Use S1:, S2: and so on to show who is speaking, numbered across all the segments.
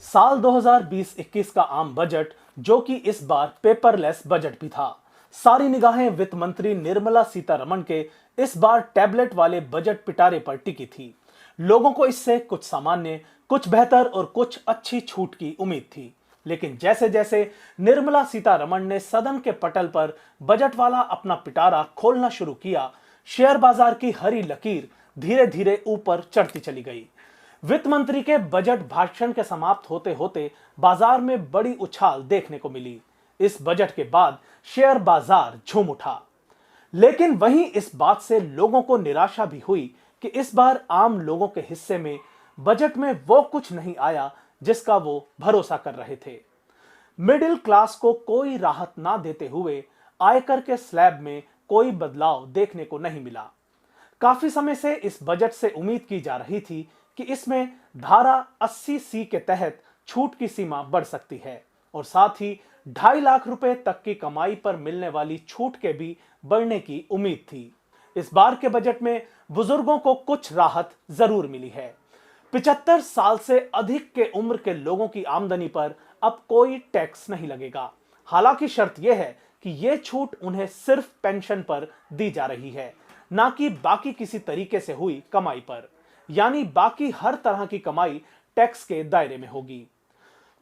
S1: साल 2020-21 का आम बजट, जो कि इस बार पेपरलेस बजट भी था। सारी निगाहें वित्त मंत्री निर्मला सीतारमण के इस बार टैबलेट वाले बजट पिटारे पर टिकी थी। लोगों को इससे कुछ सामान्य, कुछ बेहतर और कुछ अच्छी छूट की उम्मीद थी। लेकिन जैसे जैसे निर्मला सीतारमण ने सदन के पटल पर बजट वाला अपना पिटारा खोलना शुरू किया, शेयर बाजार की हरी लकीर धीरे धीरे ऊपर चढ़ती चली गई। वित्त मंत्री के बजट भाषण के समाप्त होते होते बाजार में बड़ी उछाल देखने को मिली। इस बजट के बाद शेयर बाजार झूम उठा। लेकिन वहीं इस बात से लोगों को निराशा भी हुई कि इस बार आम लोगों के हिस्से में बजट में वो कुछ नहीं आया जिसका वो भरोसा कर रहे थे। मिडिल क्लास को कोई राहत ना देते हुए आयकर के स्लैब में कोई बदलाव देखने को नहीं मिला। काफी समय से इस बजट से उम्मीद की जा रही थी कि इसमें धारा 80C के तहत छूट की सीमा बढ़ सकती है और साथ ही 2.5 लाख रुपए तक की कमाई पर मिलने वाली छूट के भी बढ़ने की उम्मीद थी। इस बार के बजट में बुजुर्गों को कुछ राहत जरूर मिली है। 75 साल से अधिक के उम्र के लोगों की आमदनी पर अब कोई टैक्स नहीं लगेगा। हालांकि शर्त यह है कि यह छूट उन्हें सिर्फ पेंशन पर दी जा रही है, ना कि बाकी किसी तरीके से हुई कमाई पर। यानी बाकी हर तरह की कमाई टैक्स के दायरे में होगी।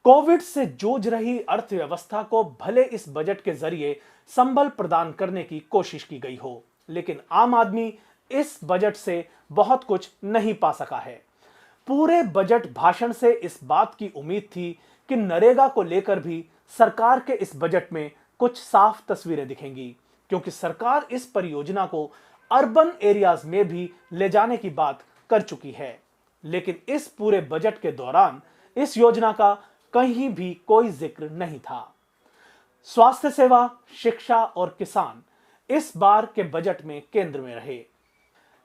S1: कोविड से जूझ रही अर्थव्यवस्था को भले इस बजट के जरिए संबल प्रदान करने की कोशिश की गई हो, लेकिन आम आदमी इस बजट से बहुत कुछ नहीं पा सका है। पूरे बजट भाषण से इस बात की उम्मीद थी कि नरेगा को लेकर भी सरकार के इस बजट में कुछ साफ तस्वीरें दिखेंगी, क्योंकि सरकार इस परियोजना को अर्बन एरियाज में भी ले जाने की बात कर चुकी है। लेकिन इस पूरे बजट के दौरान इस योजना का कहीं भी कोई जिक्र नहीं था। स्वास्थ्य सेवा, शिक्षा और किसान इस बार के बजट में केंद्र में रहे।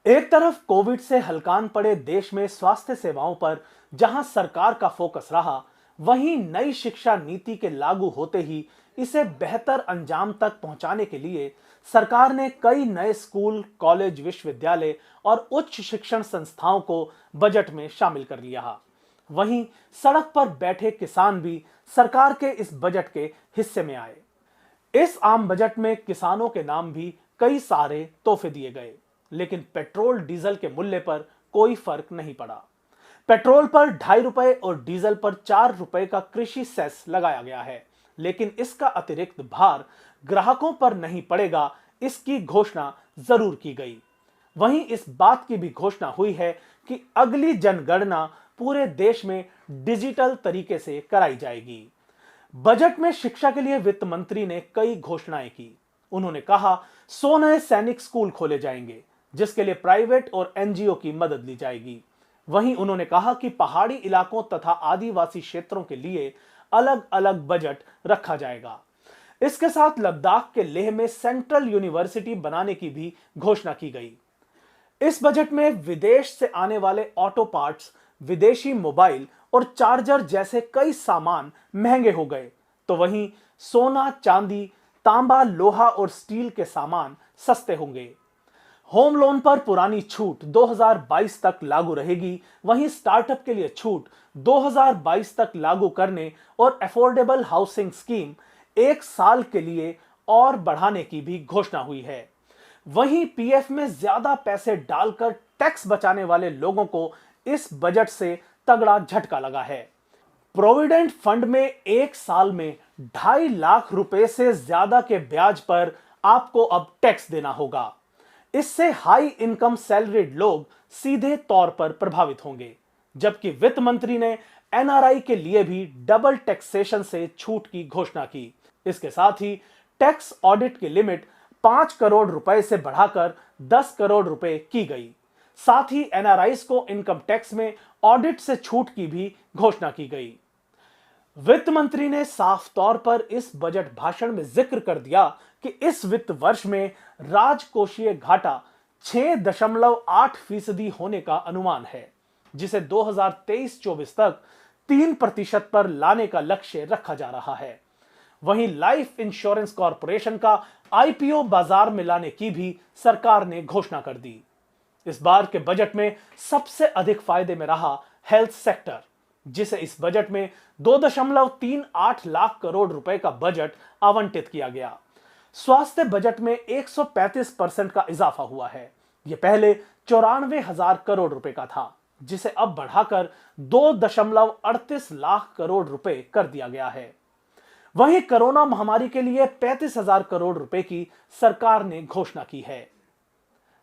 S1: एक तरफ कोविड से हलकान पड़े देश में स्वास्थ्य सेवाओं पर जहां सरकार का फोकस रहा, वहीं नई शिक्षा नीति के लागू होते ही इसे बेहतर अंजाम तक पहुंचाने के लिए सरकार ने कई नए स्कूल, कॉलेज, विश्वविद्यालय और उच्च शिक्षण संस्थाओं को बजट में शामिल कर लिया। वहीं सड़क पर बैठे किसान भी सरकार के इस बजट के हिस्से में आए। इस आम बजट में किसानों के नाम भी कई सारे तोहफे दिए गए, लेकिन पेट्रोल डीजल के मूल्य पर कोई फर्क नहीं पड़ा। पेट्रोल पर 2.5 रुपए और डीजल पर 4 रुपए का कृषि सेस लगाया गया है, लेकिन इसका अतिरिक्त भार ग्राहकों पर नहीं पड़ेगा, इसकी घोषणा जरूर की गई। वहीं इस बात की भी घोषणा हुई है कि अगली जनगणना पूरे देश में डिजिटल तरीके से कराई जाएगी। बजट में शिक्षा के लिए वित्त मंत्री ने कई घोषणाएं की। उन्होंने कहा 100 नए सैनिक स्कूल खोले जाएंगे, जिसके लिए प्राइवेट और एनजीओ की मदद ली जाएगी। वहीं उन्होंने कहा कि पहाड़ी इलाकों तथा आदिवासी क्षेत्रों के लिए अलग अलग बजट रखा जाएगा। इसके साथ लद्दाख के लेह में सेंट्रल यूनिवर्सिटी बनाने की भी घोषणा की गई। इस बजट में विदेश से आने वाले ऑटो पार्ट्स, विदेशी मोबाइल और चार्जर जैसे कई सामान महंगे हो गए, तो वहीं सोना, चांदी, तांबा, लोहा और स्टील के सामान सस्ते होंगे। होम लोन पर पुरानी छूट 2022 तक लागू रहेगी। वहीं स्टार्टअप के लिए छूट 2022 तक लागू करने और अफोर्डेबल हाउसिंग स्कीम 1 साल के लिए और बढ़ाने की भी घोषणा हुई है। वहीं पीएफ में ज्यादा पैसे डालकर टैक्स बचाने वाले लोगों को इस बजट से तगड़ा झटका लगा है। प्रोविडेंट फंड में 1 साल में 2.5 लाख रुपए से ज्यादा के ब्याज पर आपको अब टैक्स देना होगा। इससे हाई इनकम सैलरीड लोग सीधे तौर पर प्रभावित होंगे, जबकि वित्त मंत्री ने एनआरआई के लिए भी डबल टैक्सेशन से छूट की घोषणा की। इसके साथ ही टैक्स ऑडिट की लिमिट 5 करोड़ रुपए से बढ़ाकर 10 करोड़ रुपए की गई। साथ ही एनआरआईज को इनकम टैक्स में ऑडिट से छूट की भी घोषणा की गई। वित्त मंत्री ने साफ तौर पर इस बजट भाषण में जिक्र कर दिया कि इस वित्त वर्ष में राजकोषीय घाटा 6.8% होने का अनुमान है, जिसे 2023-24 तक 3% पर लाने का लक्ष्य रखा जा रहा है। वहीं लाइफ इंश्योरेंस कॉर्पोरेशन का आईपीओ बाजार में लाने की भी सरकार ने घोषणा कर दी। इस बार के बजट में सबसे अधिक फायदे में रहा हेल्थ सेक्टर। जिसे इस बजट में 2.38 लाख करोड़ रुपए का बजट आवंटित किया गया। स्वास्थ्य बजट में 135% का इजाफा हुआ है। यह पहले 94,000 करोड़ रुपए का था, जिसे अब बढ़ाकर 2.38 लाख करोड़ रुपए कर दिया गया है। वहीं कोरोना महामारी के लिए 35,000 करोड़ रुपए की सरकार ने घोषणा की है।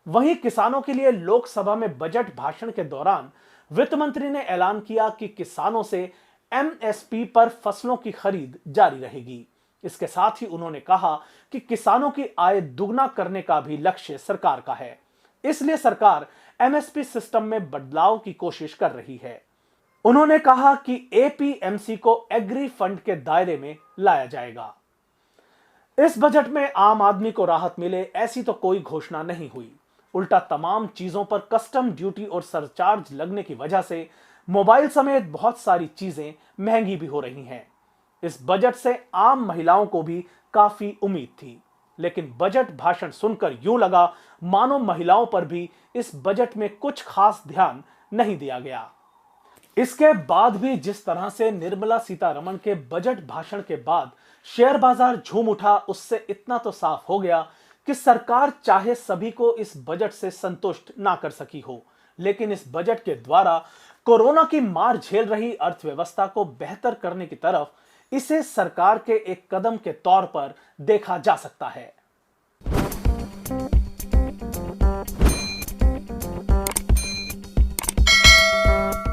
S1: वहीं किसानों के लिए लोकसभा में बजट भाषण के दौरान वित्त मंत्री ने ऐलान किया कि किसानों से एमएसपी पर फसलों की खरीद जारी रहेगी। इसके साथ ही उन्होंने कहा कि किसानों की आय दुगना करने का भी लक्ष्य सरकार का है, इसलिए सरकार एमएसपी सिस्टम में बदलाव की कोशिश कर रही है। उन्होंने कहा कि एपीएमसी को एग्री फंड के दायरे में लाया जाएगा। इस बजट में आम आदमी को राहत मिले ऐसी तो कोई घोषणा नहीं हुई। उल्टा तमाम चीजों पर कस्टम ड्यूटी और सरचार्ज लगने की वजह से मोबाइल समेत बहुत सारी चीजें महंगी भी हो रही हैं। इस बजट से आम महिलाओं को भी काफी उम्मीद थी, लेकिन बजट भाषण सुनकर यूं लगा मानो महिलाओं पर भी इस बजट में कुछ खास ध्यान नहीं दिया गया। इसके बाद भी जिस तरह से निर्मला सीतारमण के बजट भाषण के बाद शेयर बाजार झूम उठा, उससे इतना तो साफ हो गया कि सरकार चाहे सभी को इस बजट से संतुष्ट ना कर सकी हो, लेकिन इस बजट के द्वारा कोरोना की मार झेल रही अर्थव्यवस्था को बेहतर करने की तरफ इसे सरकार के एक कदम के तौर पर देखा जा सकता है।